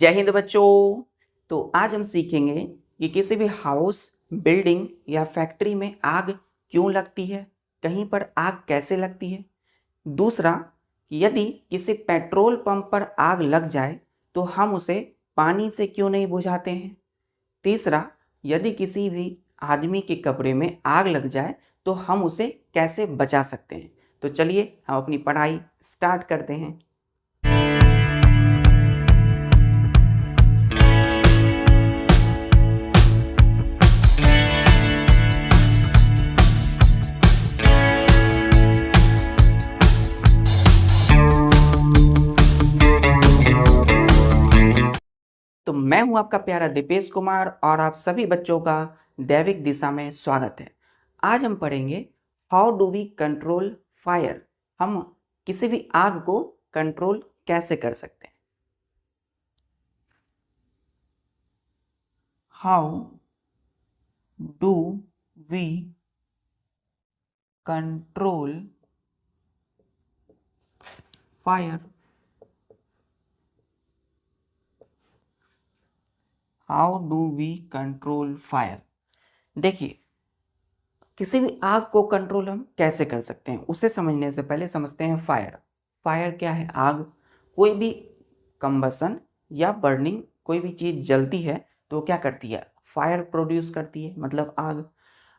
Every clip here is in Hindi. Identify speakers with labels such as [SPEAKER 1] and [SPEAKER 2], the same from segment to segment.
[SPEAKER 1] जय हिंद बच्चों। तो आज हम सीखेंगे कि किसी भी हाउस, बिल्डिंग या फैक्ट्री में आग क्यों लगती है, कहीं पर आग कैसे लगती है। दूसरा, यदि किसी पेट्रोल पंप पर आग लग जाए तो हम उसे पानी से क्यों नहीं बुझाते हैं। तीसरा, यदि किसी भी आदमी के कपड़े में आग लग जाए तो हम उसे कैसे बचा सकते हैं। तो चलिए हम अपनी पढ़ाई स्टार्ट करते हैं। तो मैं हूं आपका प्यारा दीपेश कुमार और आप सभी बच्चों का दैविक दिशा में स्वागत है। आज हम पढ़ेंगे how do we control fire. हम किसी भी आग को कंट्रोल कैसे कर सकते हैं। How do we control fire. How do we control fire. देखिए, किसी भी आग को कंट्रोल हम कैसे कर सकते हैं उसे समझने से पहले समझते हैं फायर। फायर क्या है? आग। कोई भी कंबसन या बर्निंग, कोई भी चीज़ जलती है तो क्या करती है? फायर प्रोड्यूस करती है, मतलब आग।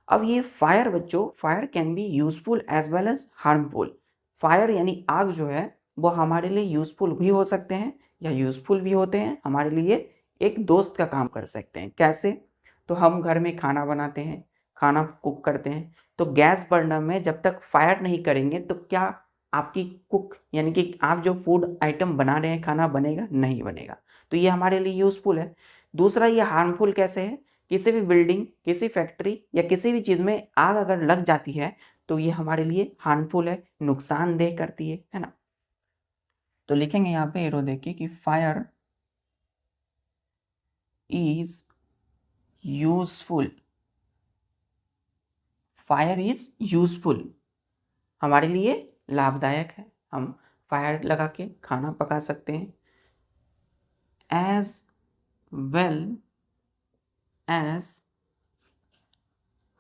[SPEAKER 1] अब ये फायर बच्चों, fire can be useful as well as harmful. Fire यानी आग जो है वो हमारे लिए यूजफुल भी हो सकते हैं या यूजफुल भी होते हैं। हमारे लिए एक दोस्त का काम कर सकते हैं। कैसे? तो हम घर में खाना बनाते हैं, खाना कुक करते हैं, तो गैस बर्नर में जब तक फायर नहीं करेंगे तो क्या आपकी कुक यानी कि आप जो फूड आइटम बना रहे हैं, खाना बनेगा? नहीं बनेगा। तो ये हमारे लिए यूजफुल है। दूसरा, ये हार्मफुल कैसे है? किसी भी बिल्डिंग, किसी फैक्ट्री या किसी भी चीज़ में आग अगर लग जाती है तो ये हमारे लिए हार्मफुल है, नुकसानदेह करती है ना। तो लिखेंगे यहाँ पे एरो देखिए कि fire is useful. Fire is useful, हमारे लिए लाभदायक है। हम फायर लगा के खाना पका सकते हैं। As well as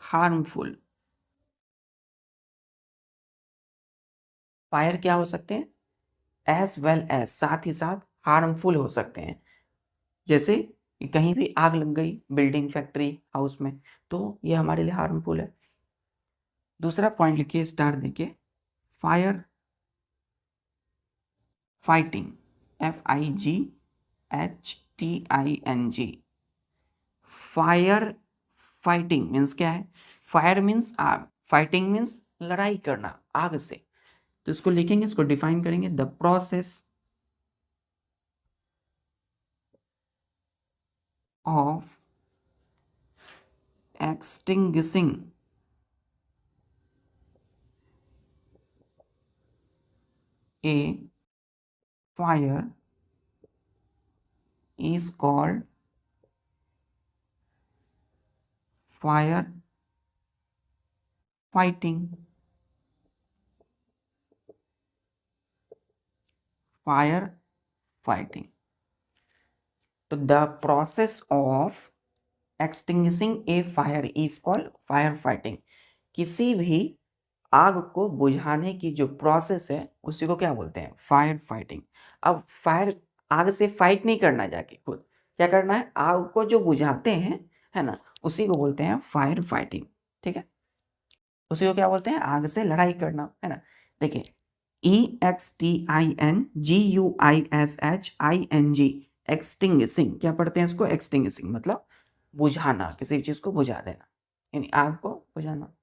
[SPEAKER 1] harmful. Fire क्या हो सकते हैं? एज वेल एज, साथ ही साथ हार्मफुल हो सकते हैं। जैसे कहीं भी आग लग गई बिल्डिंग, फैक्ट्री, हाउस में, तो ये हमारे लिए हार्मफुल है। दूसरा पॉइंट लिखिए स्टार देखिए, fire fighting. FIGHTING। Fire fighting means क्या है? फायर मीन्स आग, फाइटिंग मीन्स लड़ाई करना आग से। तो इसको लिखेंगे, इसको डिफाइन करेंगे, the process of extinguishing a fire is called fire fighting। Fire fighting. तो the process of extinguishing a fire is called fire fighting. किसी भी आग को बुझाने की जो प्रोसेस है उसी को क्या बोलते हैं? Fire fighting. अब फायर, आग से फाइट नहीं करना, जाके खुद क्या करना है? आग को जो बुझाते हैं, है ना, उसी को बोलते हैं फायर फाइटिंग। ठीक है, उसी को क्या बोलते हैं? आग से लड़ाई करना, है ना। देखिए, EXTINGUISHING, एक्सटिंग्विशिंग। क्या पढ़ते हैं इसको? एक्सटिंग्विशिंग मतलब बुझाना, किसी भी चीज को बुझा देना, यानी आग को बुझाना।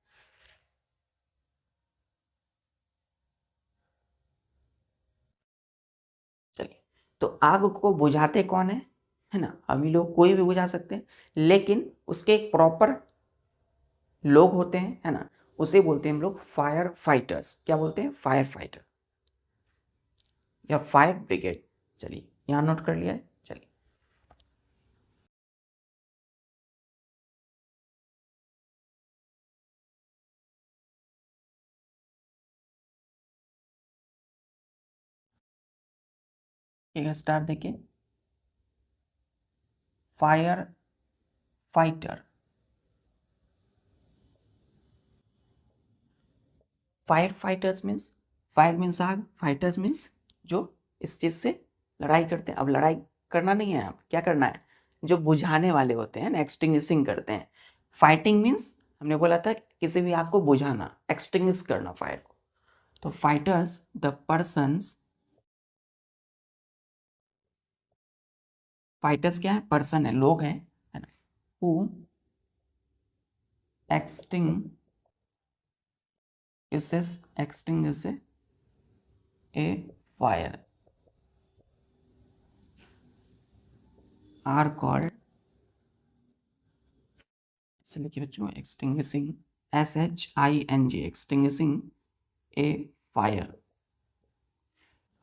[SPEAKER 1] चलिए, तो आग को बुझाते कौन है ना, हम ही लोग, कोई भी बुझा सकते हैं, लेकिन उसके एक प्रॉपर लोग होते हैं, है ना। उसे बोलते हैं हम लोग फायर फाइटर्स। क्या बोलते हैं? फायर फाइटर या फायर ब्रिगेड। चलिए, यहाँ नोट कर लिया है। चलिए, ठीक है, स्टार देखिए। Fire fighter. Fire fighters means, fire means आग, फाइटर्स मीन्स जो इस चीज से लड़ाई करते हैं। अब लड़ाई करना नहीं है, अब क्या करना है, जो बुझाने वाले होते हैं ना, एक्सटिंग्विशिंग करते हैं। फाइटिंग मीन्स हमने बोला था किसी भी आग को बुझाना, एक्सटिंग्विश करना फायर को। तो फाइटर्स द पर्सन्स, फाइटर्स क्या है, पर्सन है, लोग हैं, है ना, who extinguishes a fire are called, इसे लिखिए बच्चों, extinguishing, SHING, extinguishing a fire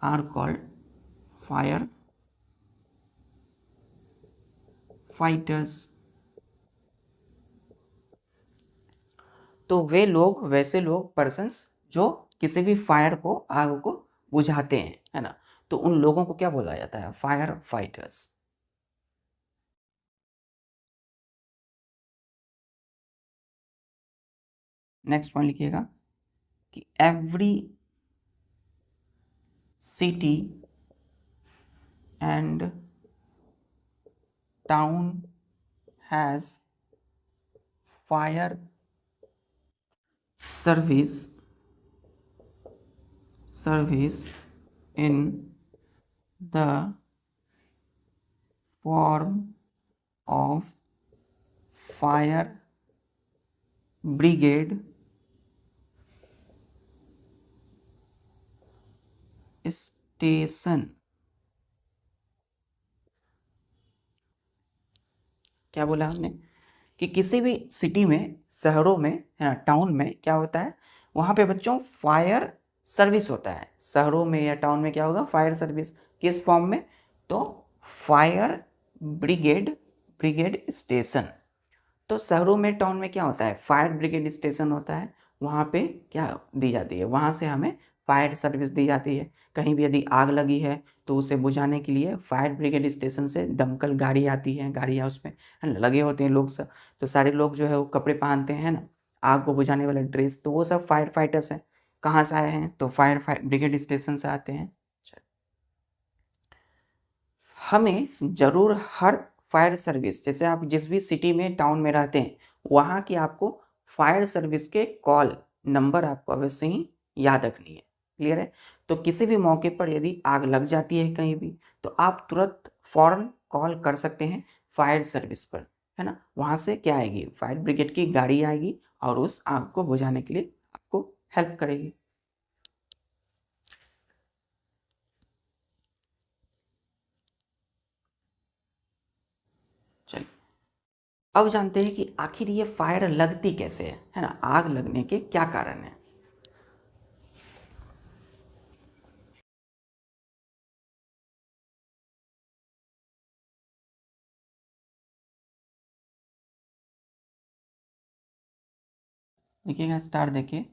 [SPEAKER 1] are called fire fighters। तो वे लोग, वैसे लोग, पर्सन्स जो किसी भी फायर को, आग को बुझाते हैं, है ना, तो उन लोगों को क्या बोला जाता है, फायर फाइटर्स। नेक्स्ट पॉइंट लिखिएगा कि every city and town has fire service in the form of fire brigade station। क्या बोला हमने कि किसी भी सिटी में, शहरों में, है ना, टाउन में क्या होता है, वहाँ पे बच्चों फायर सर्विस होता है। शहरों में या टाउन में क्या होगा, फायर सर्विस, किस फॉर्म में, तो फायर ब्रिगेड, ब्रिगेड स्टेशन। तो शहरों में, टाउन में क्या होता है, फायर ब्रिगेड स्टेशन होता है, वहाँ पे क्या दी जाती है, वहाँ से हमें फायर सर्विस दी जाती है। कहीं भी यदि आग लगी है तो उसे बुझाने के लिए फायर ब्रिगेड स्टेशन से दमकल गाड़ी आती है, गाड़ियाँ उसमें है ना लगे होते हैं लोग सब। तो सारे लोग जो है वो कपड़े पहनते हैं ना, आग को बुझाने वाला ड्रेस, तो वो सब फायर फाइटर्स हैं। कहाँ से आए हैं, तो फायर ब्रिगेड स्टेशन से आते हैं। हमें ज़रूर हर फायर सर्विस, जैसे आप जिस भी सिटी में, टाउन में रहते हैं, वहाँ की आपको फायर सर्विस के कॉल नंबर आपको अवश्य ही याद रखनी है। क्लियर है। तो किसी भी मौके पर यदि आग लग जाती है कहीं भी, तो आप तुरंत फ़ौरन कॉल कर सकते हैं फायर सर्विस पर, है ना। वहाँ से क्या आएगी, फायर ब्रिगेड की गाड़ी आएगी और उस आग को बुझाने के लिए आपको हेल्प करेगी। चलिए अब जानते हैं कि आखिर ये फायर लगती कैसे है ना, आग लगने के क्या कारण है। देखिएगा स्टार देखिए,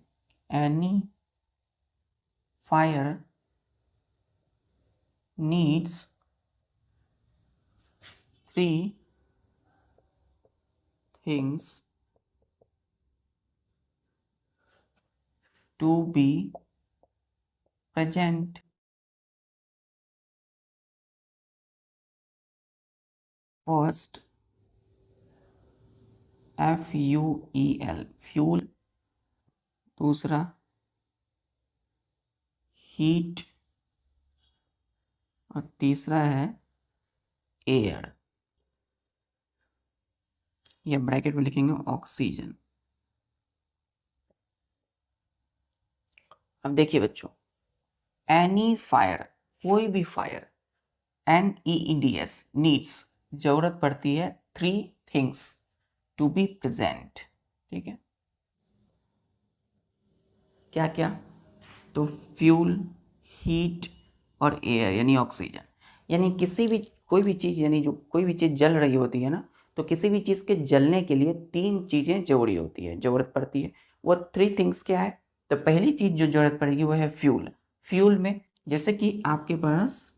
[SPEAKER 1] any fire needs 3 things to be present। First FUEL, fuel. दूसरा हीट। और तीसरा है एयर। ये ब्रैकेट में लिखेंगे ऑक्सीजन। अब देखिए बच्चों, एनी फायर, कोई भी फायर, NEEDS, नीड्स, जरूरत पड़ती है 3 थिंग्स टू बी प्रेजेंट। ठीक है, क्या क्या, तो फ्यूल, हीट और एयर यानी ऑक्सीजन। यानी किसी भी, कोई भी चीज़, यानी जो कोई भी चीज़ जल रही होती है ना, तो किसी भी चीज़ के जलने के लिए 3 चीज़ें जरूरी होती है, ज़रूरत पड़ती है। वो 3 थिंग्स क्या है, तो पहली चीज़ जो ज़रूरत पड़ेगी वो है फ्यूल। फ्यूल में जैसे कि आपके पास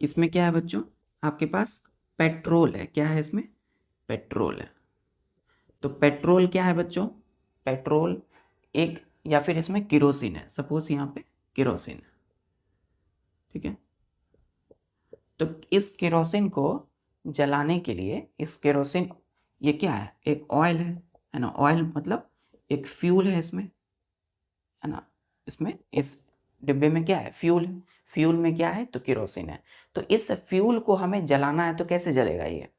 [SPEAKER 1] इसमें क्या है बच्चों, आपके पास पेट्रोल है। क्या है इसमें? पेट्रोल है। तो पेट्रोल क्या है बच्चों? पेट्रोल एक, या फिर इसमें केरोसिन है, सपोज यहाँ पे केरोसिन है, ठीक है। तो इस केरोसिन को जलाने के लिए, इस केरोसिन, ये क्या है? एक ऑयल है ना। ऑयल मतलब एक फ्यूल है इसमें, है ना। इसमें इस डिब्बे में क्या है? फ्यूल है। फ्यूल में क्या है? तो केरोसिन है। तो इस फ्यूल को हमें जलाना है, तो कैसे जलेगा ये?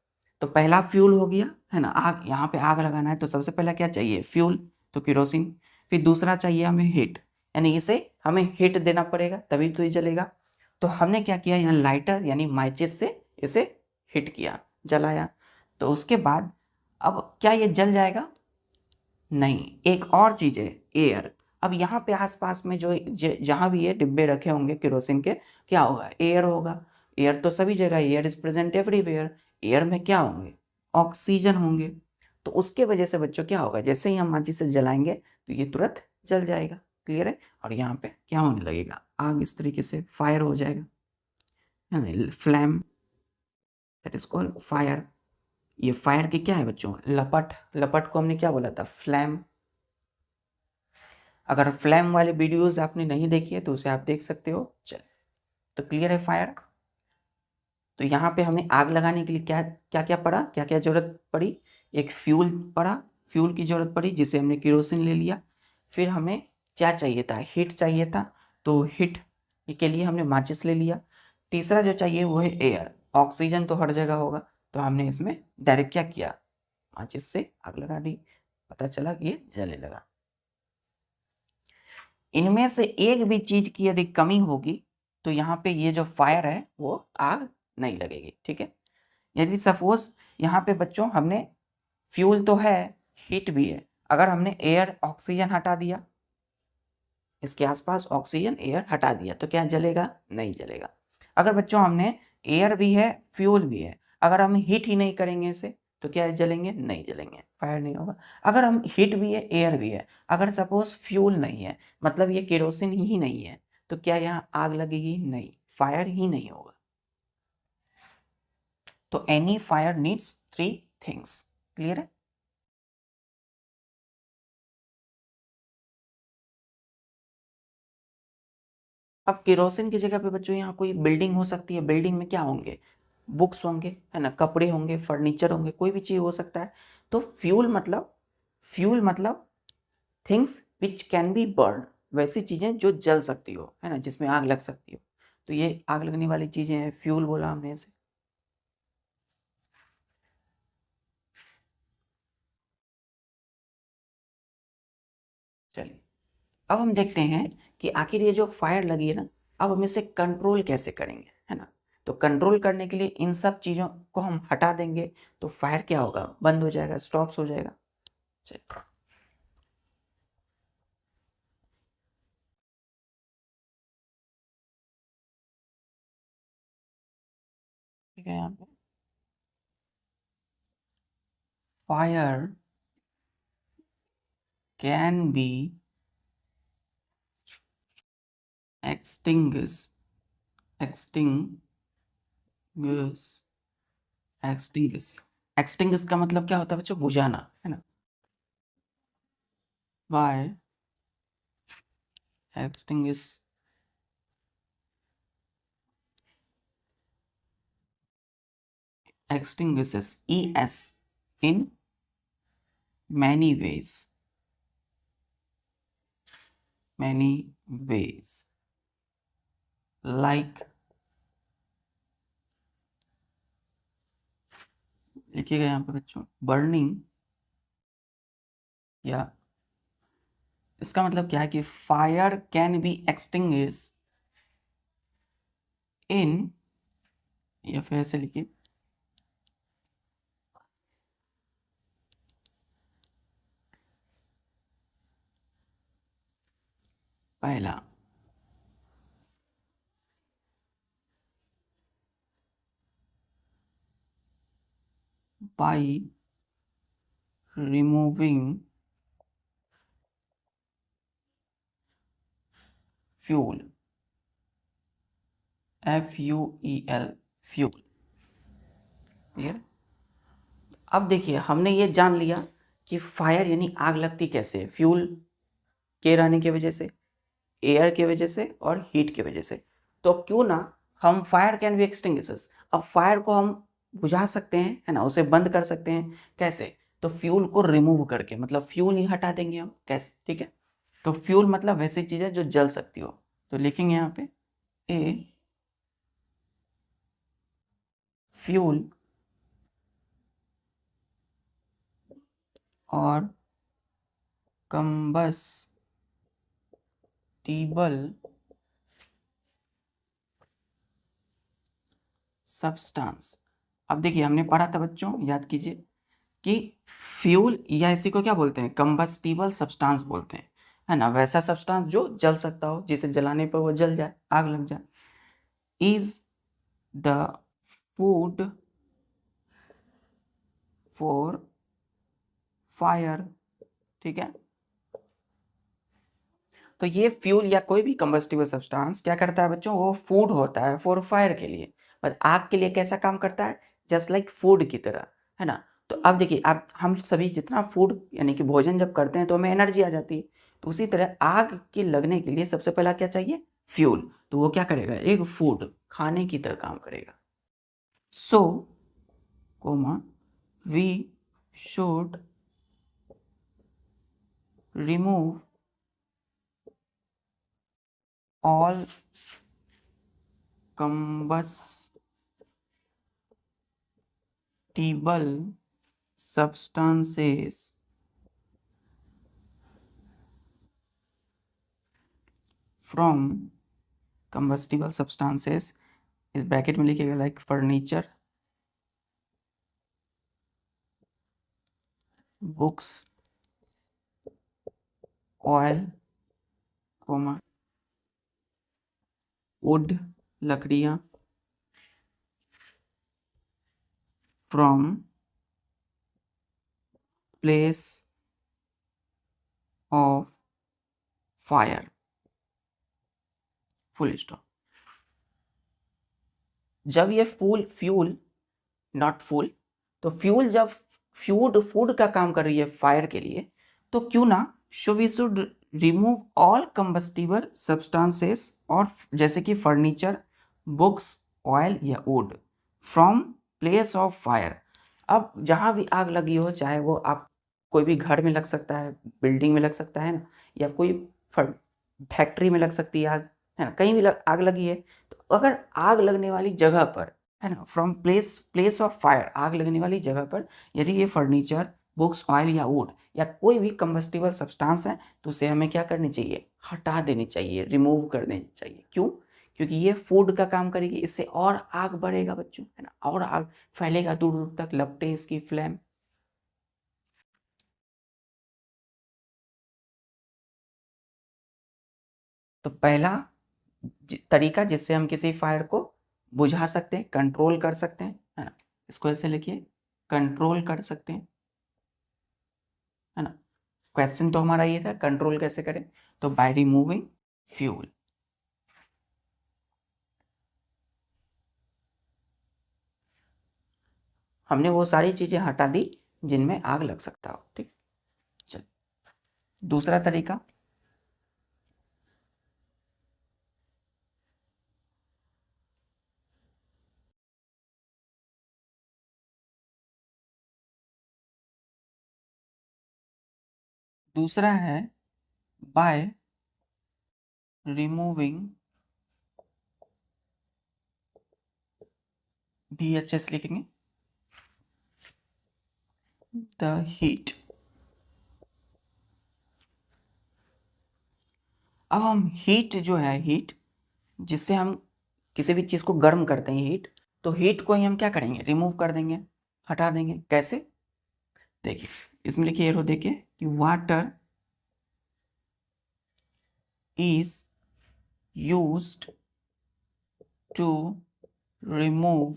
[SPEAKER 1] तो पहला फ्यूल हो गया, है ना। आग, यहाँ पे आग लगाना है तो सबसे पहला क्या चाहिए? फ्यूल, तो केरोसिन। फिर दूसरा चाहिए हमें हीट, यानी इसे हमें हीट देना पड़ेगा तभी तो ये जलेगा। तो हमने क्या किया, यहाँ लाइटर यानी माचिस से इसे हीट किया, जलाया। तो उसके बाद अब क्या ये जल जाएगा? नहीं, एक और चीज़ है, एयर। अब यहाँ पे आसपास में जो जहाँ भी ये डिब्बे रखे होंगे केरोसिन के, क्या होगा? एयर होगा। एयर तो सभी जगह, air is present everywhere. Air में क्या होंगे? ऑक्सीजन होंगे। तो उसके वजह से बच्चों क्या होगा, जैसे ही हम माचिस से जलाएंगे तो ये तुरंत जल जाएगा। क्लियर है? और यहाँ पे क्या होने लगेगा? आग, इस तरीके से फायर हो जाएगा, है ना। Flame, that is called fire. ये फायर की क्या है बच्चों? लपट। लपट को हमने क्या बोला था? फ्लैम। अगर फ्लैम वाले वीडियोस आपने नहीं देखी है तो उसे आप देख सकते हो। चल, तो क्लियर है फायर। तो यहाँ पे हमें आग लगाने के लिए क्या क्या क्या पड़ा, क्या क्या जरूरत पड़ी? एक फ्यूल पड़ा, फ्यूल की जरूरत पड़ी जिसे हमने केरोसिन ले लिया। फिर हमें क्या चाहिए था? हीट चाहिए था, तो हीट के लिए हमने माचिस ले लिया। तीसरा जो चाहिए वो है एयर। ऑक्सीजन तो हर जगह होगा, तो हमने इसमें डायरेक्ट क्या किया? माचिस से आग लगा दी, पता चला कि ये जलने लगा। इनमें से एक भी चीज की यदि कमी होगी तो यहाँ पे ये जो फायर है वो आग नहीं लगेगी, ठीक है। यदि सपोज यहाँ पे बच्चों हमने फ्यूल तो है, हीट भी है, अगर हमने एयर ऑक्सीजन हटा दिया, इसके आसपास ऑक्सीजन एयर हटा दिया, तो क्या जलेगा? नहीं जलेगा। अगर बच्चों हमने एयर भी है, फ्यूल भी है, अगर हम हीट ही नहीं करेंगे इसे, तो क्या जलेंगे? नहीं जलेंगे, फायर नहीं होगा। अगर हम हीट भी है, एयर भी है, अगर सपोज फ्यूल नहीं है, मतलब ये केरोसिन ही नहीं है, तो क्या यहाँ आग लगेगी? नहीं, फायर ही नहीं होगा। तो any fire needs three things. Clear है? अब केरोसिन की जगह पे बच्चों यहाँ कोई बिल्डिंग हो सकती है। बिल्डिंग में क्या होंगे? बुक्स होंगे, है ना, कपड़े होंगे, फर्नीचर होंगे, कोई भी चीज़ हो सकता है। तो फ्यूल मतलब things which can be burn, वैसी चीज़ें जो जल सकती हो, है ना, जिसमें आग लग सकती हो। तो ये आग लगने वाली चीज़ें हैं, फ्यूल बोला हमने इसे। चलिए, अब हम देखते हैं कि आखिर ये जो फायर लगी है ना, अब हम इसे कंट्रोल कैसे करेंगे, है ना। तो कंट्रोल करने के लिए इन सब चीज़ों को हम हटा देंगे, तो फायर क्या होगा? बंद हो जाएगा, स्टॉप्स हो जाएगा। चलिए, ठीक है। यहाँ पे fire can be extinguish, extinguish, extinguish. Extinguish का मतलब क्या होता है बच्चों? बुझाना, है ना। By extinguish, extinguishes, es, in many ways, many ways, like, लिखिएगा यहाँ पे बच्चों, बर्निंग, या इसका मतलब क्या है कि फायर कैन बी एक्सटिंग्विश इन, या फिर ऐसे लिखिए, पहला, by removing fuel, FUEL, fuel. Clear. अब देखिए हमने ये जान लिया कि फायर यानी आग लगती कैसे है, फ्यूल के रहने की वजह से, एयर की वजह से और हीट की वजह से। तो क्यों ना हम फायर कैन बी एक्सटिंग्विशर्स, अब फायर को हम बुझा सकते हैं, है ना, उसे बंद कर सकते हैं। कैसे? तो फ्यूल को रिमूव करके, मतलब फ्यूल ही हटा देंगे हम। कैसे? ठीक है, तो फ्यूल मतलब वैसी चीज है जो जल सकती हो। तो लिखेंगे यहाँ पे ए फ्यूल और कंबस्टिबल सब्सटेंस। अब देखिए हमने पढ़ा था बच्चों, याद कीजिए कि फ्यूल या इसी को क्या बोलते हैं, कंबस्टिबल सब्सटेंस बोलते हैं, है ना, वैसा सब्सटेंस जो जल सकता हो, जिसे जलाने पर वो जल जाए, आग लग जाए। Is the food for fire. ठीक है, तो ये फ्यूल या कोई भी कंबस्टिबल सब्सटेंस क्या करता है बच्चों, वो फूड होता है फॉर फायर के लिए, पर आग के लिए कैसा काम करता है, जस्ट लाइक फूड की तरह, है ना। तो अब देखिए, आप हम सभी जितना फूड यानी कि भोजन जब करते हैं तो हमें एनर्जी आ जाती है, तो उसी तरह आग के लगने के लिए सबसे पहला क्या चाहिए, फ्यूल। तो वो क्या करेगा, एक फूड खाने की तरह काम करेगा। So comma we should remove all combustible substances from combustible substances, इस ब्रैकेट में लिखिएगा, like furniture, books, oil, comma wood, लकड़ियाँ, from place of fire, full stop. जब ये फ्यूल नॉट फुल, तो फ्यूल जब फ्यूड फूड का काम कर रही है फायर के लिए, तो क्यों ना we should remove all combustible substances, और जैसे कि फर्नीचर, बुक्स, ऑयल या wood, from place of fire. अब जहाँ भी आग लगी हो, चाहे वो आप कोई भी घर में लग सकता है, बिल्डिंग में लग सकता है ना, या कोई फैक्ट्री में लग सकती है आग, है ना, कहीं भी आग लगी है, तो अगर आग लगने वाली जगह पर, है ना, फ्रॉम प्लेस ऑफ फायर, आग लगने वाली जगह पर यदि ये फर्नीचर, बुक्स, ऑयल या वुड या कोई भी कंबस्टिबल सब्सटेंस है, तो उसे हमें क्या करनी चाहिए, हटा देनी चाहिए, रिमूव कर देनी चाहिए। क्यों? क्योंकि ये फूड का काम करेगी, इससे और आग बढ़ेगा बच्चों, है ना, और आग फैलेगा, दूर दूर तक लपटे इसकी फ्लेम। तो पहला तरीका जिससे हम किसी फायर को बुझा सकते हैं, कंट्रोल कर सकते हैं, है ना, इसको ऐसे लिखिए, कंट्रोल कर सकते हैं, है ना। क्वेश्चन तो हमारा ये था, कंट्रोल कैसे करें, तो बाय रिमूविंग फ्यूल। हमने वो सारी चीजें हटा दी जिनमें आग लग सकता हो। ठीक, चल दूसरा तरीका, दूसरा है बाय रिमूविंग VHS लिखेंगे, द हीट। अब हम हीट जो है, हीट जिससे हम किसी भी चीज को गर्म करते हैं, हीट, तो हीट को ही हम क्या करेंगे, रिमूव कर देंगे, हटा देंगे। कैसे? देखिए इसमें लिखिए, एरो देखिए कि water is used to remove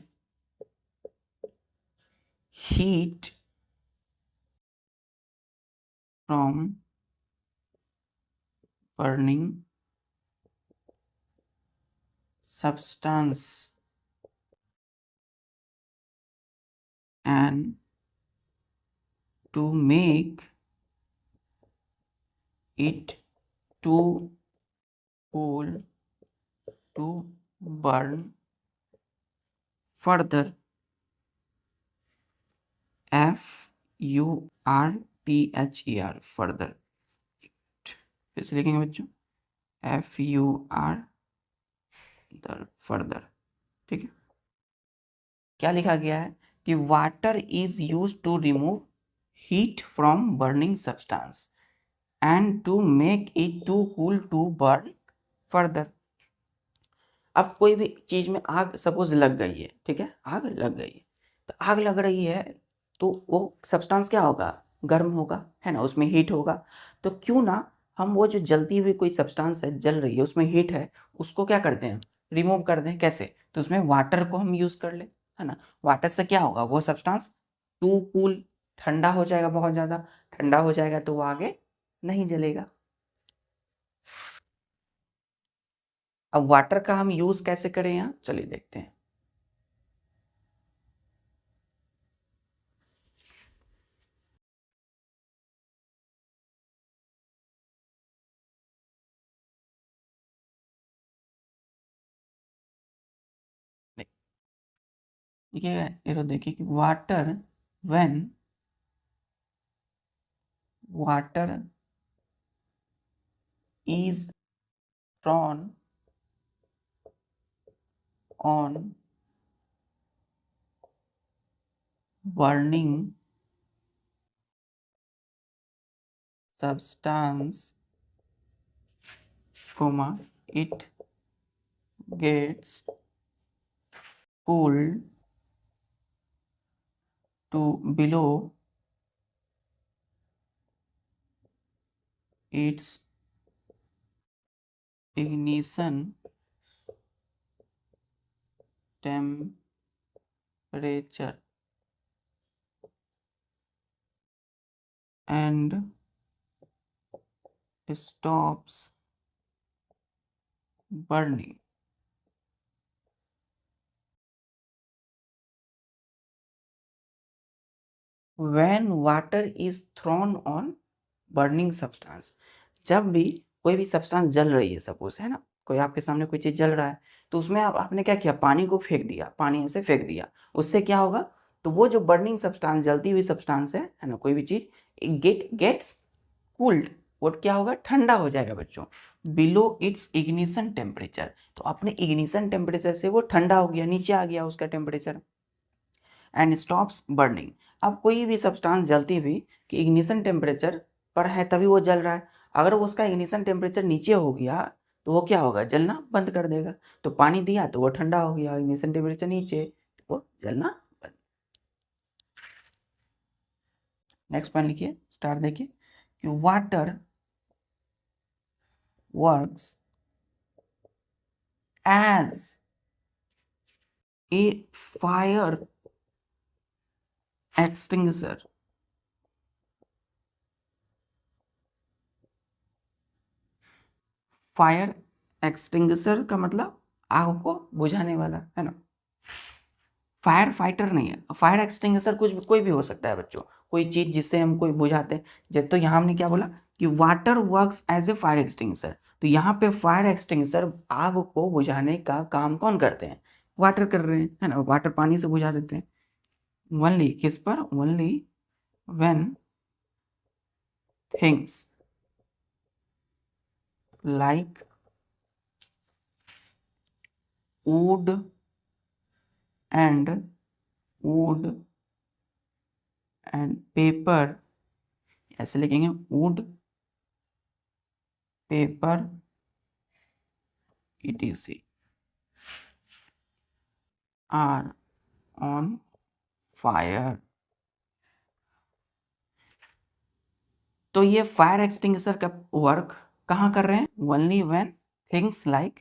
[SPEAKER 1] heat from burning substance and to make it too cool to burn further. FURTHER further, फिर से लिखेंगे बच्चों further, ठीक है। क्या लिखा गया है कि water is use to remove heat from burning substance and to make it too cool to burn further. अब कोई भी चीज में आग सपोज लग गई है, ठीक है, आग लग गई है, तो आग लग रही है तो वो सब्सटेंस क्या होगा, गर्म होगा, है ना, उसमें हीट होगा। तो क्यों ना हम वो जो जलती हुई कोई सब्सटेंस है, जल रही है, उसमें हीट है, उसको क्या करते हैं, रिमूव कर दें। कैसे? तो उसमें वाटर को हम यूज कर ले, है ना। वाटर से क्या होगा, वो सब्सटेंस टू कूल, ठंडा हो जाएगा, बहुत ज़्यादा ठंडा हो जाएगा, तो वो आगे नहीं जलेगा। अब वाटर का हम यूज कैसे करें यहाँ, चलिए देखते हैं। देखिए एरो देखिए कि water is throne on burning substance, it gets cooled to below its ignition temperature and stops burning. When water is thrown on burning substance, जब भी कोई भी सब्सटेंस जल रही है, सपोज, है ना, कोई आपके सामने कोई चीज़ जल रहा है, तो उसमें आपने क्या किया, पानी को फेंक दिया, पानी ऐसे फेंक दिया, उससे क्या होगा, तो वो जो बर्निंग सब्सटेंस, जलती हुई सब्सटेंस है ना, कोई भी चीज़ गेट्स कूल्ड, वो क्या होगा, ठंडा हो जाएगा बच्चों, बिलो इट्स इग्निशन टेम्परेचर। तो अपने इग्निशन टेम्परेचर से वो ठंडा हो गया, नीचे आ गया उसका टेम्परेचर, एंड स्टॉप्स बर्निंग। अब कोई भी सब्सटेंस जलती हुई कि इग्निशन टेम्परेचर पर है तभी वो जल रहा है, अगर वो उसका इग्निशन टेम्परेचर नीचे हो गया तो वो क्या होगा, जलना बंद कर देगा। तो पानी दिया तो वो ठंडा हो गया, इग्निशन टेम्परेचर नीचे, तो वो जलना बंद। नेक्स्ट पॉइंट लिखिए, स्टार देखिए कि water works as a fire extinguisher. Fire extinguisher का मतलब आग को बुझाने वाला, है ना। फायर फाइटर नहीं है, फायर एक्सटिंग्विशर कुछ कोई भी हो सकता है बच्चों, कोई चीज जिससे हम कोई बुझाते हैं। जब तो यहाँ हमने क्या बोला कि water works as a fire extinguisher, तो यहाँ पे फायर एक्सटिंग्विशर आग को बुझाने का काम कौन करते हैं, वाटर कर रहे हैं, है ना, वाटर पानी से बुझा देते हैं। ओनली किस पर, only when things like would and would and paper, ऐसे लिखेंगे, would paper etc are on fire। तो ये फायर एक्सटिंग्विशर का वर्क कहाँ कर रहे हैं, only when things like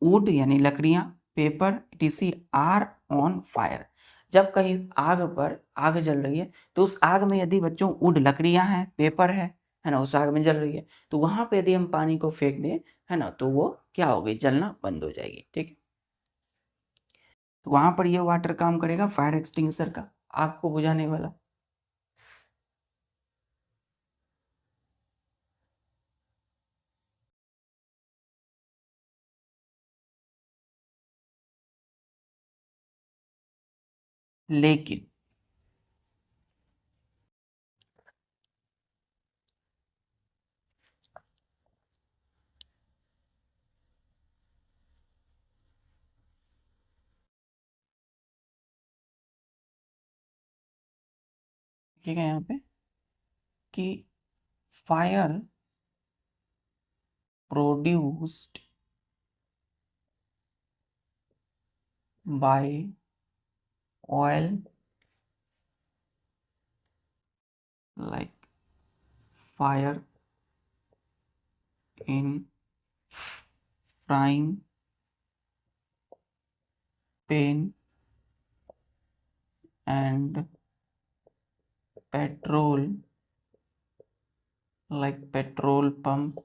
[SPEAKER 1] wood यानी लकड़ियाँ, paper etc are on fire. जब कहीं आग पर आग जल रही है तो उस आग में यदि बच्चों वुड लकड़ियाँ हैं, पेपर है ना, उस आग में जल रही है, तो वहाँ पे यदि हम पानी को फेंक दें, है ना, तो वो क्या होगी, जलना बंद हो जाएगी, ठीक है। तो वहां पर ये वाटर काम करेगा फायर एक्सटिंग्विशर का, आग को बुझाने वाला। लेकिन देखिएगा यहाँ पे कि fire produced by oil like fire in frying pan and petrol like petrol pump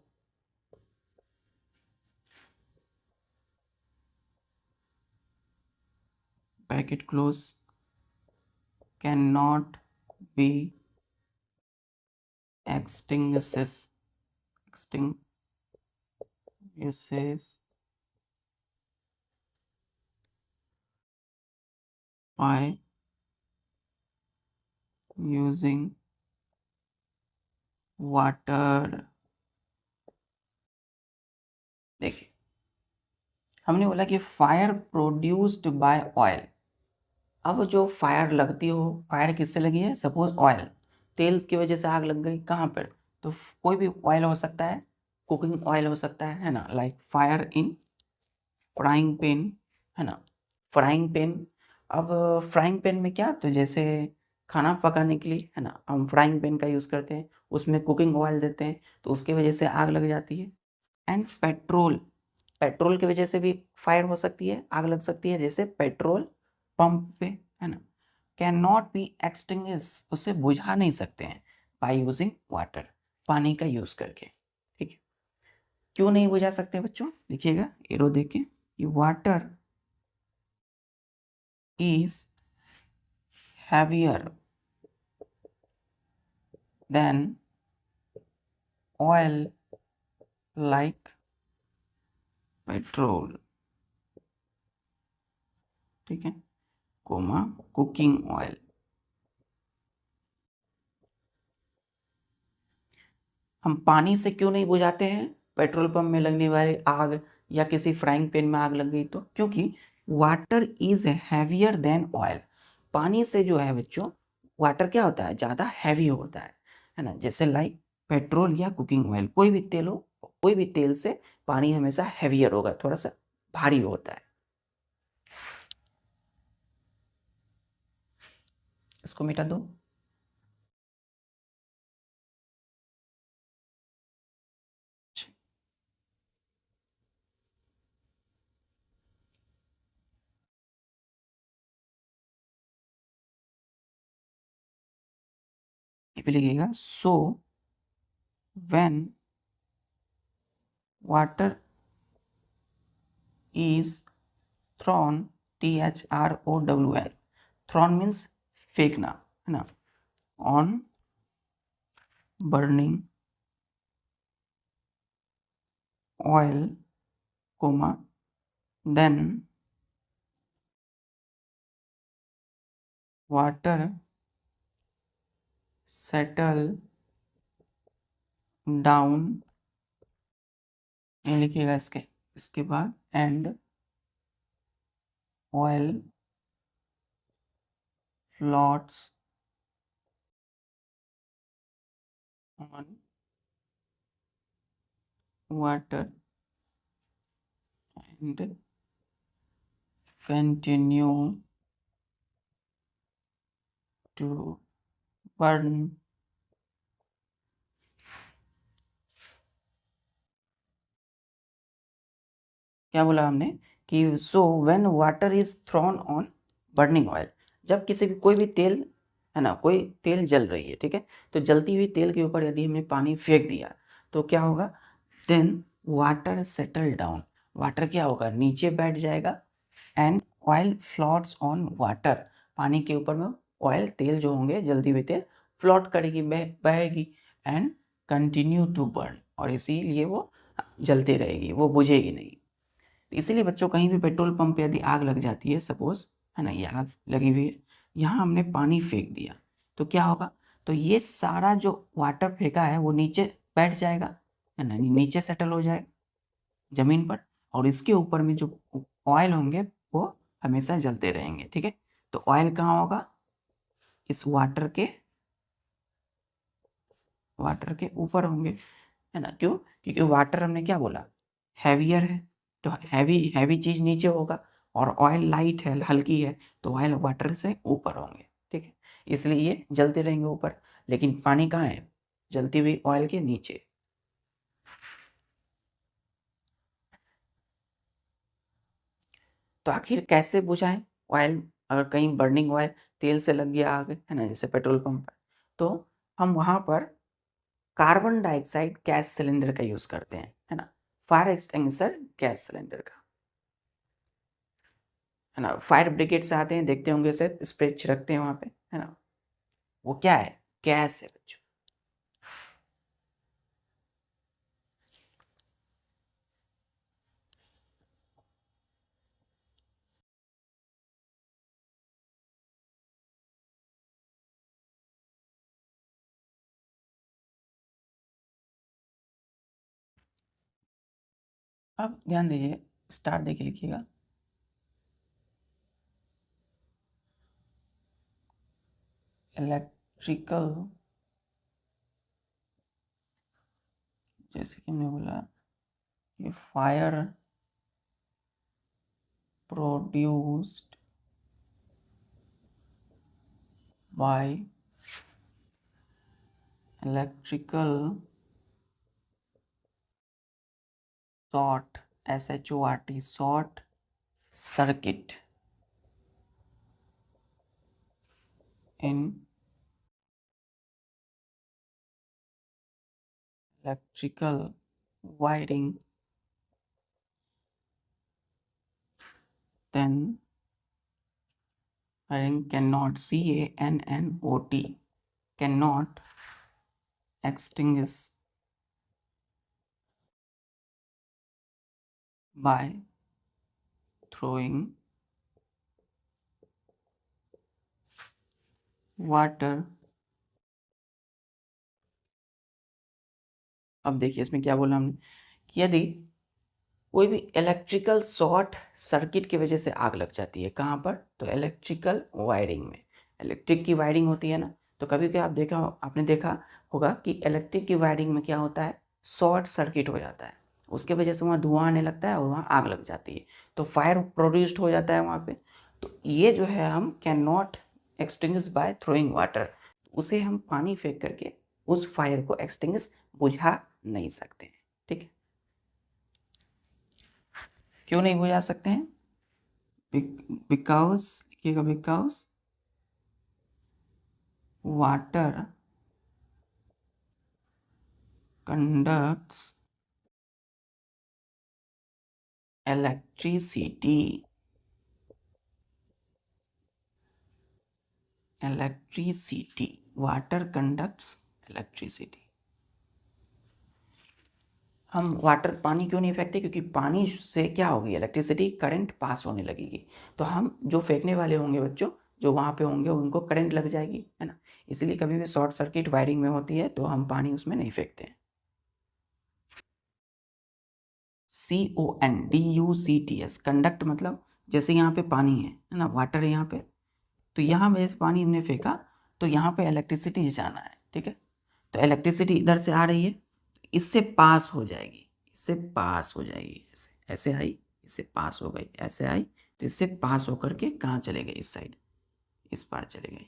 [SPEAKER 1] packet close cannot be extinguishes by using water। देखिए हमने बोला कि फायर प्रोड्यूस्ड बाय ऑयल। अब जो फायर लगती हो, फायर किससे लगी है? सपोज ऑयल, तेल की वजह से आग लग गई कहाँ पर? तो कोई भी ऑयल हो सकता है, कुकिंग ऑयल हो सकता है ना, like fire in frying pan, है ना, फ्राइंग पैन। अब फ्राइंग पैन में क्या, तो जैसे खाना पकाने के लिए, है ना, हम फ्राइंग पैन का यूज़ करते हैं, उसमें कुकिंग ऑयल देते हैं, तो उसकी वजह से आग लग जाती है। एंड पेट्रोल, पेट्रोल की वजह से भी फायर हो सकती है, आग लग सकती है, जैसे पेट्रोल पंप पे, है ना। कैन नॉट बी एक्सटिंग्विश, उसे बुझा नहीं सकते हैं बाय यूजिंग वाटर, पानी का यूज़ करके। ठीक है, क्यों नहीं बुझा सकते बच्चों? लिखिएगा एरो देके कि water is heavier than oil like petrol. ठीक है, कोमा कुकिंग ऑयल। हम पानी से क्यों नहीं बुझाते हैं पेट्रोल पंप में लगने वाली आग, या किसी फ्राइंग पैन में आग लग गई तो? क्योंकि water is heavier than oil. पानी से जो है बच्चों, वाटर क्या होता है? ज़्यादा हैवी होता है ना, जैसे लाइक पेट्रोल या कुकिंग ऑयल, कोई भी तेल हो, कोई भी तेल से पानी हमेशा हैवियर होगा, थोड़ा सा भारी होता है। इसको मिटा दो। ये भी लिखिएगा, so when water is thrown, THROWN, thrown means फेंकना, है ना, on burning oil, comma, then water settle down, ये लिखिएगा इसके बाद, and oil floats on water and continue to burn। क्या बोला हमने कि so when water is throne on burning oil, जब किसी भी कोई भी तेल, है ना, कोई तेल जल रही है, ठीक है, तो जलती हुई तेल के ऊपर यदि हमने पानी फेंक दिया तो क्या होगा? Then water settle down, water क्या होगा? नीचे बैठ जाएगा, and oil floats on water, पानी के ऊपर में ऑयल तेल जो होंगे जल्दी हुए तेल फ्लोट करेगी, बहेगी एंड कंटिन्यू टू बर्न, और इसीलिए वो जलती रहेगी, वो बुझेगी नहीं। इसीलिए बच्चों कहीं भी पेट्रोल पंप पे यदि आग लग जाती है, सपोज है ना, ये आग लगी हुई है, यहाँ हमने पानी फेंक दिया तो क्या होगा, तो ये सारा जो वाटर फेंका है वो नीचे बैठ जाएगा, है ना, नीचे सेटल हो जाएगा जमीन पर, और इसके ऊपर में जो ऑयल होंगे वो हमेशा जलते रहेंगे। ठीक है, तो ऑयल कहाँ होगा, इस वाटर के ऊपर होंगे, है ना, क्यों, क्योंकि वाटर हमने क्या बोला, हैवियर है, तो हैवी हैवी चीज नीचे होगा, और ऑयल लाइट है, हल्की है, तो ऑयल वाटर से ऊपर होंगे। ठीक है, इसलिए ये जलते रहेंगे ऊपर, लेकिन पानी कहाँ है, जलती हुई ऑयल के नीचे। तो आखिर कैसे बुझाएं ऑयल, अगर कहीं बर्निंग ऑयल तेल से लग गया आग, है ना, जैसे पेट्रोल पंप पर, तो हम वहां पर कार्बन डाइऑक्साइड गैस सिलेंडर का यूज करते हैं, है ना, फायर एक्सटिंग्विशर गैस सिलेंडर का, है ना। फायर ब्रिगेड से आते हैं, देखते होंगे उसे स्प्रे छिड़कते हैं वहां पे, है ना, वो क्या है, गैस है बच्चों। अब ध्यान दीजिए, स्टार देखिए, लिखिएगा, इलेक्ट्रिकल, जैसे कि हमने बोला कि fire produced by electrical short, SHORT, short circuit in electrical wiring, then wiring cannot, CANNOT, cannot extinguish by throwing water। अब देखिए इसमें क्या बोला हमने, कि यदि कोई भी इलेक्ट्रिकल शॉर्ट सर्किट की वजह से आग लग जाती है, कहाँ पर, तो इलेक्ट्रिकल वायरिंग में, इलेक्ट्रिक की वायरिंग होती है ना, तो कभी कभी आपने देखा होगा कि इलेक्ट्रिक की वायरिंग में क्या होता है, शॉर्ट सर्किट हो जाता है, उसके वजह से वहाँ धुआं आने लगता है और वहाँ आग लग जाती है, तो फायर प्रोड्यूस्ड हो जाता है वहाँ पे। तो ये जो है हम can not extinguish by throwing water, उसे हम पानी फेंक करके उस फायर को एक्सटिंग्विश बुझा नहीं सकते हैं। ठीक है, क्यों नहीं बुझा सकते हैं, बिकॉज, लिखिएगा, because water conducts electricity, electricity, water conducts electricity. हम वाटर, पानी क्यों नहीं फेंकते, क्योंकि पानी से क्या होगी, इलेक्ट्रिसिटी करंट पास होने लगेगी, तो हम जो फेंकने वाले होंगे बच्चों, जो वहाँ पे होंगे उनको करंट लग जाएगी, है ना, इसलिए कभी भी शॉर्ट सर्किट वायरिंग में होती है तो हम पानी उसमें नहीं फेंकते हैं। CONDUCTS, कंडक्ट मतलब जैसे यहाँ पे पानी है ना, वाटर है यहाँ पे, तो यहाँ में जैसे पानी हमने फेंका तो यहाँ पे इलेक्ट्रिसिटी जाना है। ठीक है, तो इलेक्ट्रिसिटी इधर से आ रही है, इससे पास हो जाएगी, इससे पास हो जाएगी, ऐसे ऐसे आई, इससे पास हो गई, ऐसे आई, तो इससे पास होकर के कहाँ चले गए, इस साइड, इस पार चले गए।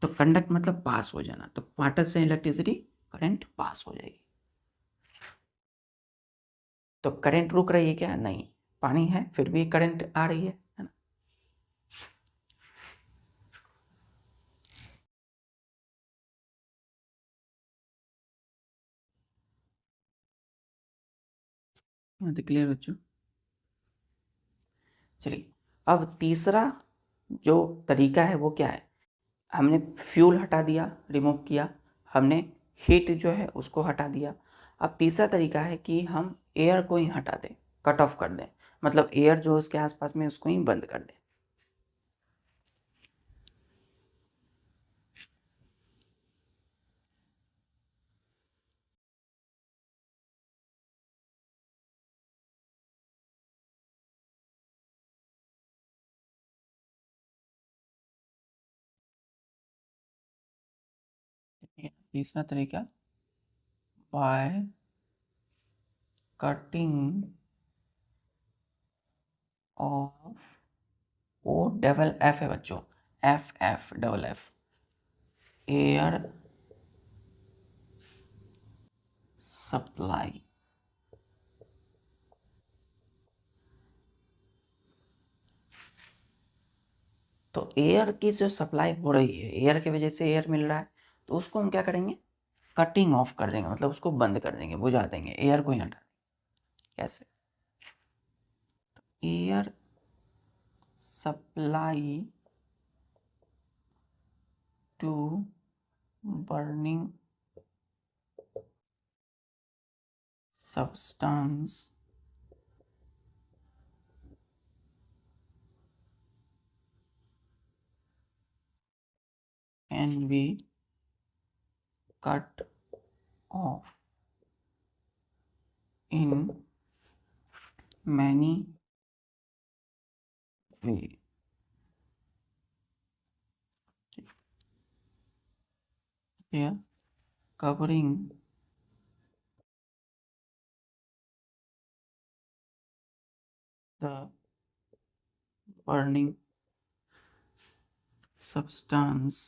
[SPEAKER 1] तो कंडक्ट मतलब पास हो जाना, तो वाटर से इलेक्ट्रिसिटी करंट पास हो जाएगी। तो करंट रुक रही है क्या, नहीं, पानी है फिर भी करंट आ रही है ना। हाँ तो क्लियर बच्चों, चलिए अब तीसरा जो तरीका है वो क्या है, हमने फ्यूल हटा दिया, रिमूव किया, हमने हीट जो है उसको हटा दिया। अब तीसरा तरीका है कि हम एयर को ही हटा दें, कट ऑफ कर दें, मतलब एयर जो उसके आसपास में उसको ही बंद कर दें। तीसरा तरीका, by cutting off, O double F है बच्चों, F F double F, air supply. तो एयर की जो सप्लाई हो रही है, एयर की वजह से एयर मिल रहा है, तो उसको हम क्या करेंगे, कटिंग ऑफ कर देंगे, मतलब उसको बंद कर देंगे, बुझा देंगे, एयर को ही हटा देंगे। कैसे, air supply to burning substance can be cut off in many way. Here covering the burning substance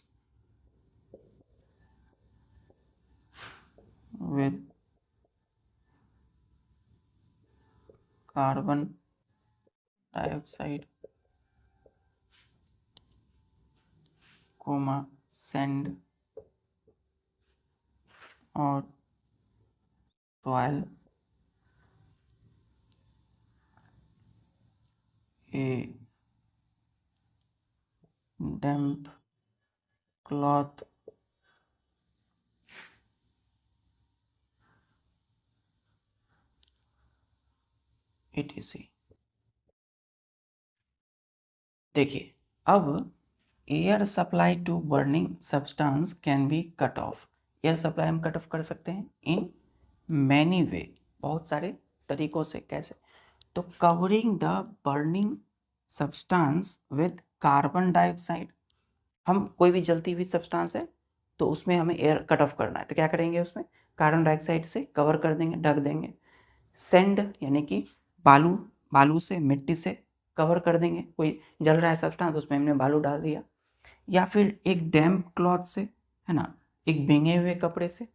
[SPEAKER 1] with carbon dioxide, sand or soil, a damp cloth, etc। देखिए, अब air supply to burning substance can be cut off, air supply हम कट ऑफ कर सकते हैं इन मैनी वे, बहुत सारे तरीकों से। कैसे, तो covering the burning substance with carbon dioxide, हम कोई भी जलती हुई सब्सटेंस है तो उसमें हमें एयर कट ऑफ करना है, तो क्या करेंगे, उसमें कार्बन डाइऑक्साइड से कवर कर देंगे, ढक देंगे। सेंड यानी कि बालू, बालू से, मिट्टी से कवर कर देंगे, कोई जल रहा है सब्सटेंस उसमें हमने बालू डाल दिया। या फिर एक डैम्प क्लॉथ से, है ना, एक भींगे हुए कपड़े से।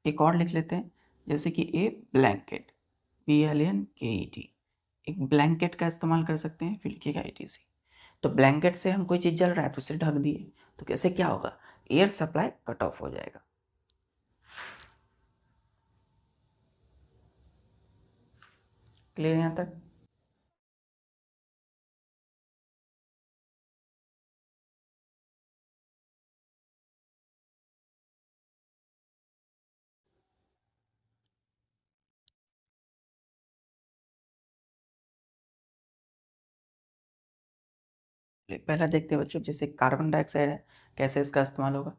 [SPEAKER 1] एक और लिख लेते हैं, जैसे कि ए ब्लैंकेट, BLANKET, एक ब्लैंकेट का इस्तेमाल कर सकते हैं, फिर लिखिएगा ATC। तो ब्लैंकेट से हम कोई चीज़ जल रहा है तो उसे ढक दिए, तो कैसे क्या होगा, एयर सप्लाई कट ऑफ हो जाएगा। क्लियर यहाँ तक? पहला देखते हैं बच्चों, जैसे कार्बन डाइऑक्साइड है, कैसे इसका इस्तेमाल होगा।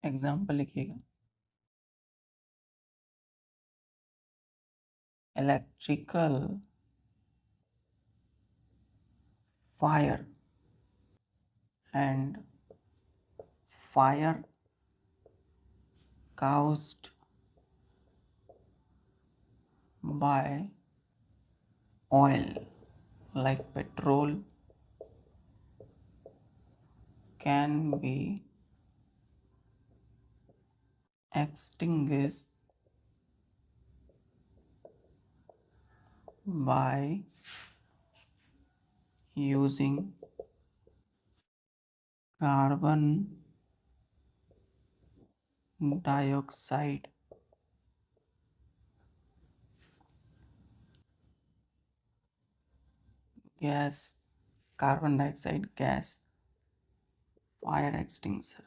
[SPEAKER 1] एग्जाम्पल लिखिएगा, electrical fire and fire caused by oil like petrol can be extinguished by using carbon dioxide gas, carbon dioxide gas fire extinguisher।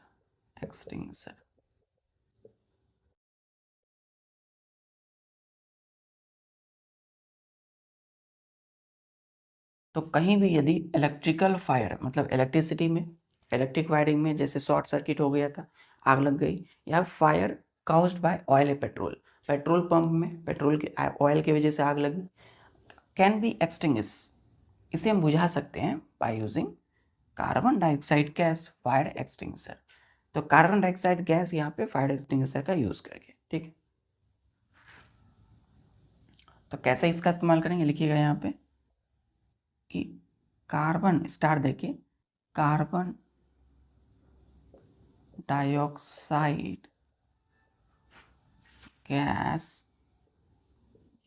[SPEAKER 1] तो कहीं भी यदि इलेक्ट्रिकल फायर मतलब इलेक्ट्रिसिटी में, इलेक्ट्रिक वायरिंग में जैसे शॉर्ट सर्किट हो गया था, आग लग गई, या फायर काउज्ड बाय ऑयल या पेट्रोल, पेट्रोल पंप में पेट्रोल के ऑयल की वजह से आग लगी, कैन बी एक्सटिंग्विश, इसे हम बुझा सकते हैं by using carbon dioxide gas fire extinguisher. तो कार्बन डाइऑक्साइड गैस यहाँ पे फायर एक्सटिंग्विशर का यूज करके, ठीक है। तो कैसे इसका इस्तेमाल करेंगे, लिखिएगा यहाँ पे कि कार्बन स्टार देखिए, carbon dioxide gas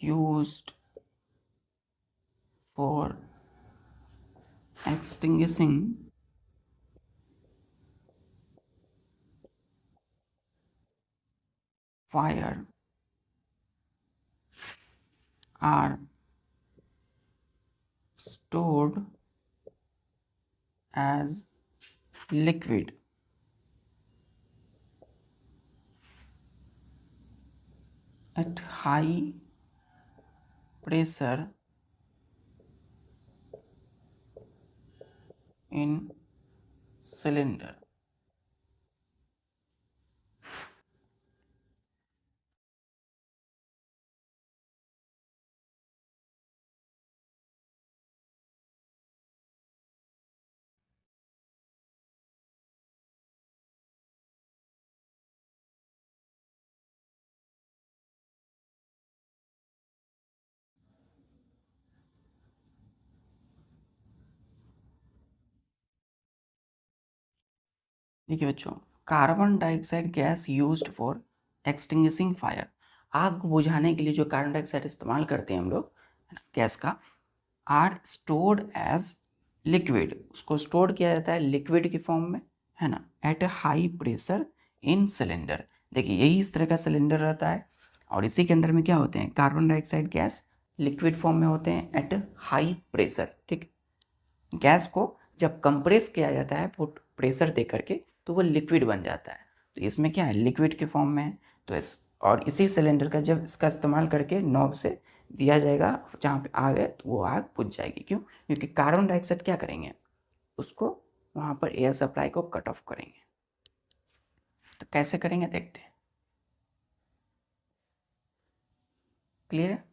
[SPEAKER 1] used for extinguishing fire are stored as liquid at high pressure in cylinder। देखिए बच्चों, carbon dioxide gas used for extinguishing fire, आग को बुझाने के लिए जो कार्बन डाइऑक्साइड इस्तेमाल करते हैं हम लोग गैस का, आर स्टोर्ड एज लिक्विड, उसको स्टोर किया जाता है लिक्विड की फॉर्म में, है ना, at a high pressure in cylinder. देखिए यही इस तरह का सिलेंडर रहता है और इसी के अंदर में क्या होते हैं, carbon dioxide gas liquid form में होते हैं एट हाई प्रेशर, ठीक। गैस को जब कंप्रेस किया जाता है पुट प्रेशर दे करके तो वो लिक्विड बन जाता है, तो इसमें क्या है, लिक्विड के फॉर्म में है। तो इस और इसी सिलेंडर का जब इसका इस्तेमाल करके नॉब से दिया जाएगा जहाँ पे आग है तो वो आग बुझ जाएगी। क्यों, क्योंकि कार्बन डाइऑक्साइड क्या करेंगे, उसको वहाँ पर एयर सप्लाई को कट ऑफ करेंगे। तो कैसे करेंगे देखते हैं, क्लियर है।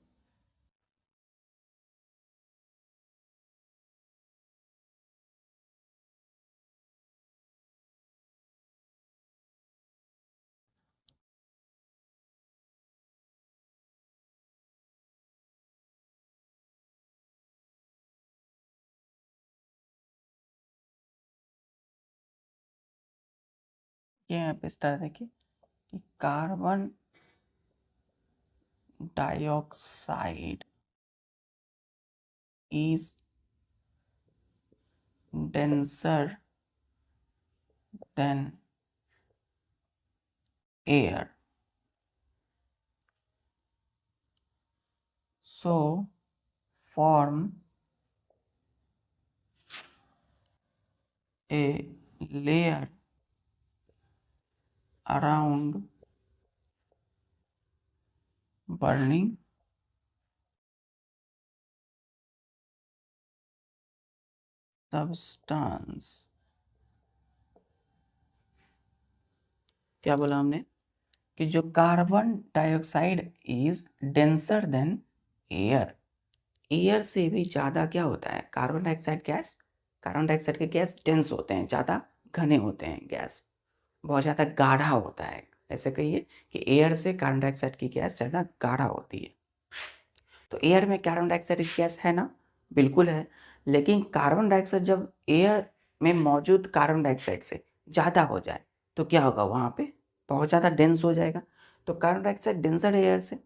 [SPEAKER 1] ये यहाँ पे स्टार देखिए कि carbon dioxide is denser than air, so form a layer around burning substance। क्या बोला हमने कि जो carbon dioxide is denser then air, air से भी ज़्यादा क्या होता है, carbon dioxide gas, carbon dioxide के गैस डेंस होते हैं, ज़्यादा घने होते हैं, गैस बहुत ज़्यादा गाढ़ा होता है। ऐसे कहिए कि एयर से कार्बन डाइऑक्साइड की गैस ज़्यादा गाढ़ा होती है। तो एयर में कार्बन डाइऑक्साइड की गैस है ना, बिल्कुल है, लेकिन कार्बन डाइऑक्साइड जब एयर में मौजूद कार्बन डाइऑक्साइड से ज़्यादा हो जाए तो क्या होगा, वहाँ पे बहुत ज़्यादा डेंस हो जाएगा। तो कार्बन डाइऑक्साइड डेंसर है एयर से,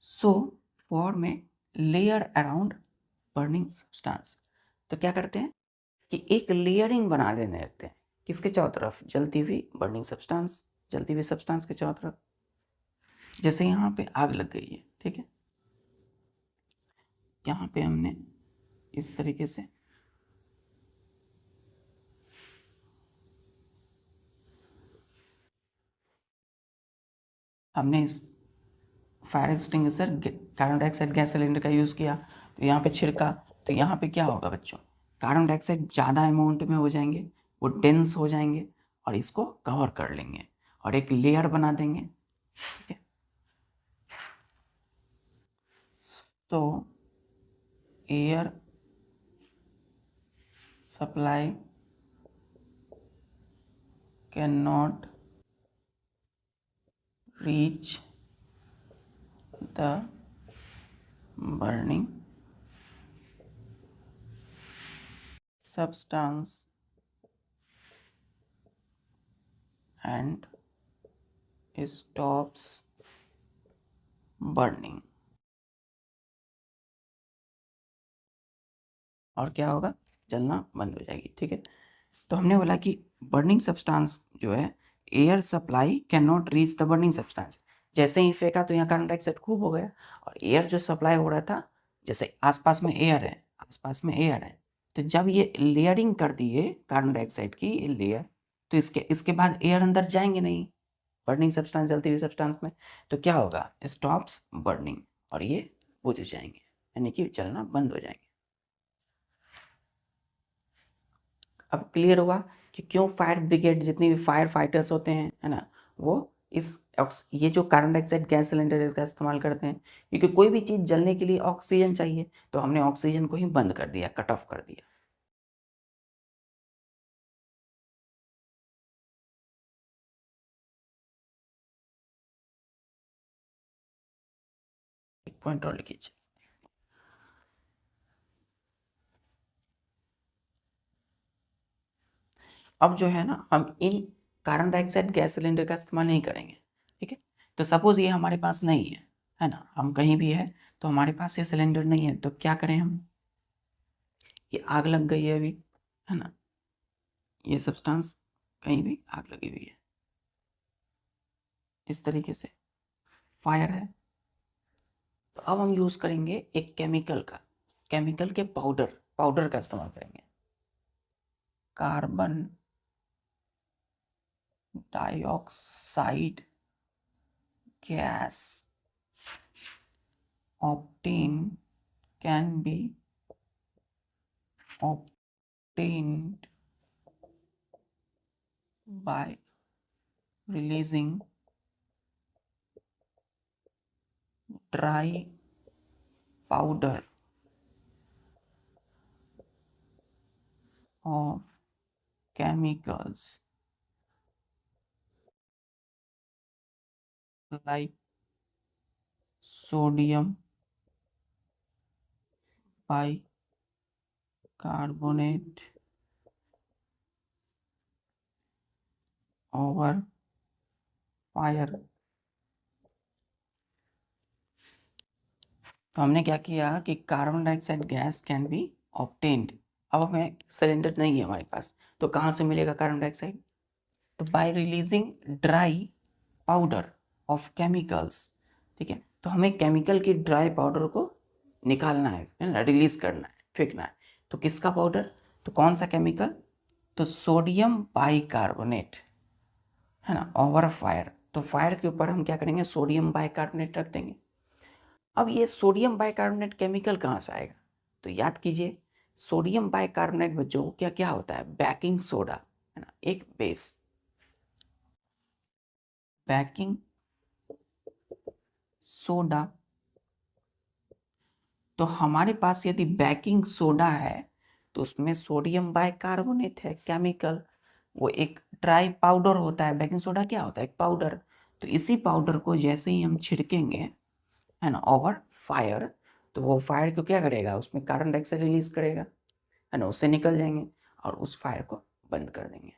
[SPEAKER 1] so form a layer around burning substance, तो क्या करते हैं कि एक लेयरिंग बना देने लगते हैं, किसके चारों तरफ, जलती हुई बर्निंग सब्सटेंस, जलती हुई सब्सटेंस के चारों तरफ। जैसे यहाँ पे आग लग गई है, ठीक है, यहाँ पे हमने इस तरीके से हमने इस fire extinguisher carbon dioxide gas cylinder का यूज़ किया, तो यहाँ पे छिड़का, तो यहाँ पे क्या होगा बच्चों, कार्बन डाइऑक्साइड ज़्यादा अमाउंट में हो जाएंगे, वो डेंस हो जाएंगे और इसको कवर कर लेंगे और एक लेयर बना देंगे, ठीक है। तो air supply can not reach the burning substance and stops burning। और क्या होगा, जलना बंद हो जाएगी, ठीक है। तो हमने बोला कि बर्निंग सब्सटेंस जो है, air supply can not reach the burning substance, जैसे ही फेंका तो यहाँ कार्बन डाइऑक्साइड खूब हो गया, और एयर जो सप्लाई हो रहा था, जैसे आसपास में एयर है, आसपास में एयर है, तो जब ये लेयरिंग कर दिए कार्बन डाइऑक्साइड की ये लेयर, तो इसके बाद एयर अंदर जाएंगे नहीं बर्निंग सब्सटेंस, जलती हुई सब्सटेंस में, तो क्या होगा, स्टॉप्स बर्निंग, और ये बुझ जाएंगे, यानी कि जलना बंद हो जाएंगे। अब क्लियर हुआ कि क्यों फायर ब्रिगेड, जितनी भी फायर फाइटर्स होते हैं, है ना, वो ये जो कार्बन डाइऑक्साइड गैस सिलेंडर है इसका इस्तेमाल करते हैं, क्योंकि कोई भी चीज़ जलने के लिए ऑक्सीजन चाहिए, तो हमने ऑक्सीजन को ही बंद कर दिया, कट ऑफ कर दिया। एक पॉइंट और लिख लीजिए। अब जो है ना, हम इन कार्बन डाइऑक्साइड गैस सिलेंडर का इस्तेमाल नहीं करेंगे, ठीक है। तो सपोज ये हमारे पास नहीं है ना, हम कहीं भी है तो हमारे पास ये सिलेंडर नहीं है, तो क्या करें हम, ये आग लग गई है अभी, है ना, ये सब्सटेंस कहीं भी आग लगी हुई है, इस तरीके से फायर है, तो अब हम यूज़ करेंगे एक केमिकल का, केमिकल के पाउडर का इस्तेमाल करेंगे, carbon dioxide gas obtained can be obtained by releasing dry powder of chemicals like sodium bicarbonate over fire। तो हमने क्या किया कि carbon dioxide gas can be obtained, अब हमें सिलेंडर नहीं है हमारे पास, तो कहाँ से मिलेगा कार्बन डाइऑक्साइड, तो bye releasing dry powder of chemicals, ठीक है। तो हमें केमिकल की ड्राई पाउडर को निकालना है ना, रिलीज करना है, फेंकना है, तो किसका पाउडर, तो कौन सा केमिकल, तो सोडियम बाइकार्बोनेट, है ना, ओवर फायर, तो फायर के ऊपर हम क्या करेंगे, सोडियम बाइकार्बोनेट रख देंगे। अब ये सोडियम बाइकार्बोनेट केमिकल कहाँ से आएगा, तो याद कीजिए, सोडियम बाइकार्बोनेट बच्चों क्या क्या होता है, बेकिंग सोडा, है ना, एक बेस, बेकिंग सोडा। तो हमारे पास यदि बेकिंग सोडा है, तो उसमें सोडियम बाइकार्बोनेट है केमिकल, वो एक ड्राई पाउडर होता है, बेकिंग सोडा क्या होता है, एक पाउडर। तो इसी पाउडर को जैसे ही हम छिड़केंगे, है ना, ओवर फायर, तो वो फायर को क्या करेगा, उसमें कार्बन डाइऑक्साइड रिलीज करेगा, है ना, उससे निकल जाएंगे और उस फायर को बंद कर देंगे।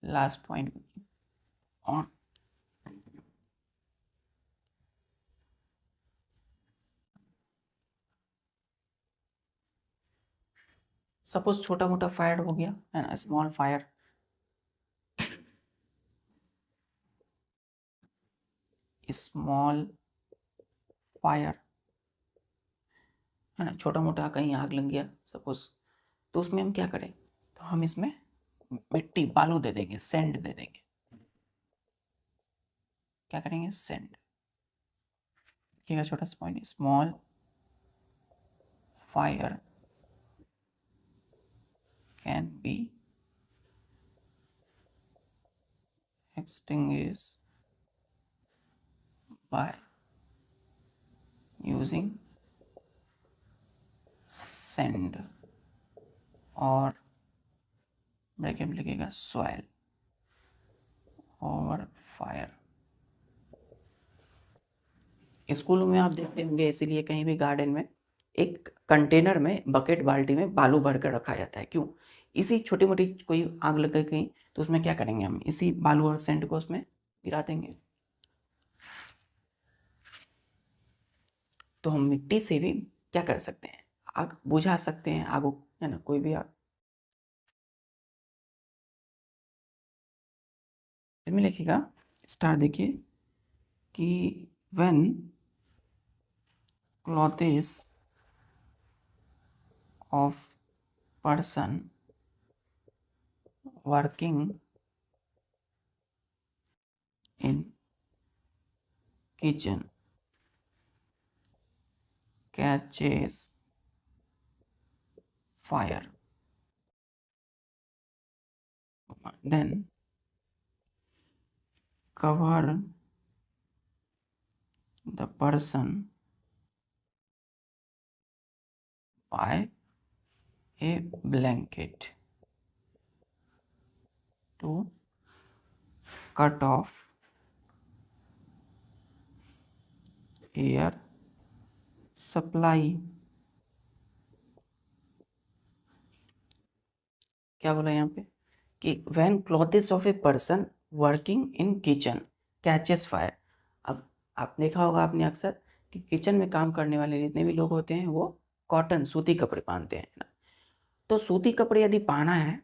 [SPEAKER 1] लास्ट पॉइंट और सपोज छोटा मोटा फायर हो गया है ना, स्मॉल फायर, स्मॉल फायर है ना, छोटा मोटा कहीं आग लग गया सपोज, तो उसमें हम क्या करें, तो हम इसमें मिट्टी बालू दे देंगे, सैंड दे देंगे। क्या करेंगे, सैंड। देखिएगा छोटा सा point, small fire can B extinguished by using sand और ब्रैकेट में लिखेगा soil और fire। स्कूलों में आप देखते होंगे, इसीलिए कहीं भी गार्डन में एक कंटेनर में बकेट बाल्टी में बालू भर कर रखा जाता है। क्यों, इसी छोटी मोटी कोई आग लग गई तो उसमें क्या करेंगे, हम इसी बालू और सैंड को उसमें गिरा देंगे। तो हम मिट्टी से भी क्या कर सकते हैं, आग बुझा सकते हैं, आग है ना, कोई भी आग। इसमें लिखिएगा स्टार, देखिए कि when clothes of person working in kitchen catches fire, then cover the person by a blanket to cut off air supply। क्या बोला यहाँ पे कि when clothes of a person working in kitchen catches fire। अब आप देखा होगा आपने अक्सर कि किचन में काम करने वाले जितने भी लोग होते हैं वो कॉटन सूती कपड़े पहनते हैं ना। तो सूती कपड़े यदि पहना है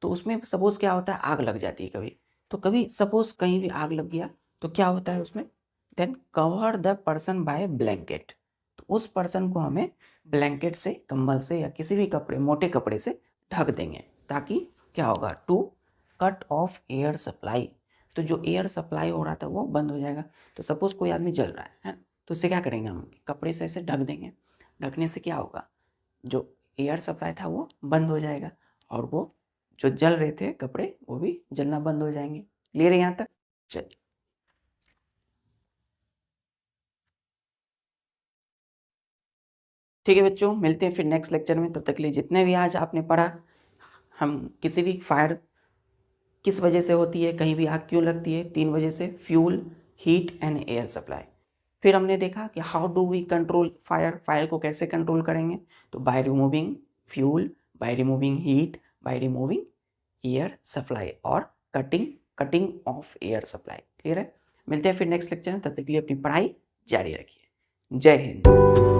[SPEAKER 1] तो उसमें सपोज क्या होता है, आग लग जाती है कभी, तो कभी सपोज कहीं भी आग लग गया तो क्या होता है उसमें, then cover the person by blanket. तो उस पर्सन को हमें ब्लैंकेट से, कंबल से या किसी भी कपड़े, मोटे कपड़े से ढक देंगे, ताकि क्या होगा, to cut off air supply. तो जो एयर सप्लाई हो रहा था वो बंद हो जाएगा। तो सपोज कोई आदमी जल रहा है तो उससे क्या करेंगे, हम कपड़े से ऐसे ढक देंगे। ढकने से क्या होगा, जो एयर सप्लाई था वो बंद हो जाएगा और वो जो जल रहे थे कपड़े वो भी जलना बंद हो जाएंगे। क्लियर है यहाँ तक? चल, ठीक है बच्चों, मिलते हैं फिर नेक्स्ट लेक्चर में। तब तक के लिए जितने भी आज आपने पढ़ा, हम किसी भी फायर किस वजह से होती है, कहीं भी आग क्यों लगती है, 3 वजह से, fuel, heat and air supply. फिर हमने देखा कि how do we control fire, fire को कैसे कंट्रोल करेंगे, तो by removing fuel, by removing heat, by removing air supply और cutting cutting off air supply. Clear है? मिलते हैं फिर नेक्स्ट लेक्चर में, तब तक के लिए अपनी पढ़ाई जारी रखिए। जय हिंद।